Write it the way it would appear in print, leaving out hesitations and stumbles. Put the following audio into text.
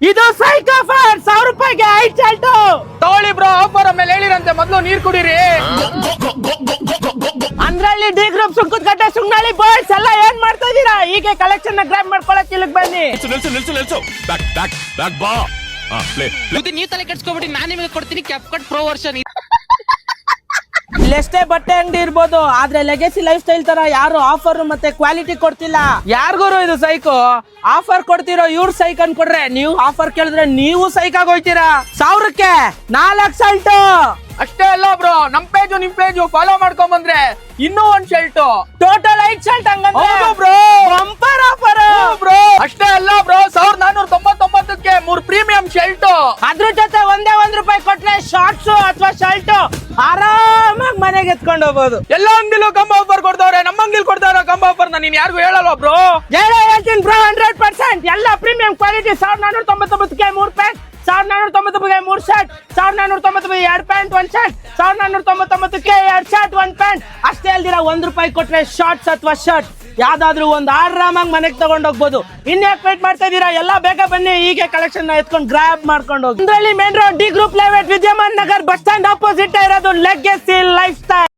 ಇದು ಸೈಕ್ ಆಫರ್ 1000 ರೂಪಾಯಿಗೆ 5 ಶರ್ಟ್ ತಗೊಳ್ಳಿ ಬ್ರೋ, ಆಫರ್ ಮೇಲೆ ಹೇಳಿರಂತೆ ಮೊದಲು ನೀರ್ ಕುಡೀರಿ. ಅಂದ್ರಲ್ಲಿ ಡಿ ಗ್ರೂಪ್ ಸುಂಕದಕಟ್ಟೆ ಸುಂಗ್ನಳ್ಳಿ ಬಾಯ್ಸ್ ಎಲ್ಲ ಏನ್ ಮಾಡ್ತಾ ಇದೀರಾ? ಹೀಗೆ ಕಲೆಕ್ಷನ್ ನ ಗ್ರಾಬ್ ಮಾಡ್ಕೊಳಕ್ ಇಲ್ಲಿಗೆ ಬನ್ನಿ. ನೀವು ತಲೆ ಕೆಡ್ಸ್ಕೊಬಿಟ್ಟು ನಾನು ನಿಮಗೆ ಕೊಡ್ತೀನಿ ಕ್ಯಾಪ್ ಕಟ್ ಪ್ರೋ ವರ್ಷನ್. ಇಲ್ಲೆಷ್ಟೇ ಬಟ್ಟೆ ಅಂಗಡಿ ಇರ್ಬೋದು, ಆದ್ರೆ ಲೆಗೆಸಿ ಲೈಫ್ ಸ್ಟೈಲ್ ತರ ಯಾರು ಆಫರ್ ಮತ್ತೆ ಕ್ವಾಲಿಟಿ ಕೊಡ್ತಿಲ್ಲ. ಯಾರಿಗೂ ಇದು ಸೈಕು ಆಫರ್ ಕೊಡ್ತಿರೋ ಇವ್ರ ಸೈಕ್ ಅನ್ಕೊಡ್ರೆ, ನೀವು ಆಫರ್ ಕೇಳಿದ್ರೆ ನೀವು ಸೈಕ್ ಆಗೋಯ್ತೀರಾ. 1000ಕ್ಕೆ 4 ಶರ್ಟ್. ಅಷ್ಟೇ ಅಲ್ಲ ಬ್ರೋ, ನಮ್ ಪೇಜು ನಿಮ್ ಪೇಜು ಫಾಲೋ ಮಾಡ್ಕೊಂಡ್ ಬಂದ್ರೆ ಇನ್ನೂ ಒಂದ್ ಶರ್ಟ್, ಟೋಟಲ್ 5 ಶರ್ಟ್ ಹಂಗಂದ್ರೆ ಬ್ರೋ. ಬಂಪರ್ ಆಫರ್ ಬ್ರೋ ಅಷ್ಟೇ ಅಲ್ಲ ಬ್ರೋ, 1499ಕ್ಕೆ 3 ಪ್ರೀಮಿಯಂ ಶರ್ಟ್. ಅದ್ರ ಜೊತೆ ಒಂದೇ ₹1 ಕೊಟ್ರೆ ಶಾರ್ಟ್ಸ್ ಅಥವಾ ಶರ್ಟ್ ಆರಾಮಾಗಿ ಮನೆಗೆ ಎತ್ಕೊಂಡು ಹೋಗ್ಬೋದು. ಎಲ್ಲ ಅಂಗಡಿಲೂ ಕಂಬ ಆಫರ್ ಕೊಡ್ತಾವ್ರೆ, ನಮ್ಮ ಅಂಗಡಿಲಿ ಕೊಡ್ತಾರ ಕಂಬ ಆಫರ್ ನೀನ್ ಯಾರಿಗೂ ಹೇಳಲ್ವಾ ಬ್ರೋ? ಹೇಳ್ತೀನಿ ಬ್ರೋ, 100% ಎಲ್ಲ ಪ್ರೀಮಿಯಂ ಕ್ವಾಲಿಟಿ. 1499ಕ್ಕೆ 3 ಪ್ಯಾಂಟ್, 1499ಗೆ 3 ಶರ್ಟ್, 1499ಗೆ 2 ಪ್ಯಾಂಟ್ 1 ಶರ್ಟ್, 1499ಕ್ಕೆ 2 ಶರ್ಟ್ 1 ಪ್ಯಾಂಟ್. ಅಷ್ಟೇ ಅಲ್ದಿರ ₹1 ಕೊಟ್ರೆ ಶಾರ್ಟ್ಸ್ ಅಥವಾ ಶರ್ಟ್ ಯಾವ್ದಾದ್ರು ಒಂದು ಆರಾಮಾಗಿ ಮನೆಗೆ ತಗೊಂಡ್ ಹೋಗ್ಬೋದು. ಇನ್ಯಾಕ್ ವೇಟ್ ಮಾಡ್ತಾ ಇದೀರಾ? ಎಲ್ಲ ಬೇಗ ಬನ್ನಿ, ಹೀಗೆ ಕಲೆಕ್ಷನ್ ಎತ್ಕೊಂಡು ಗ್ರಾಬ್ ಮಾಡ್ಕೊಂಡು ಹೋಗಿ. Main road D group layout Vidyaman Nagar bus stand opposite ಇರೋದು ಲೆಗೆಸಿ ಲೈಫ್ ಸ್ಟೈಲ್.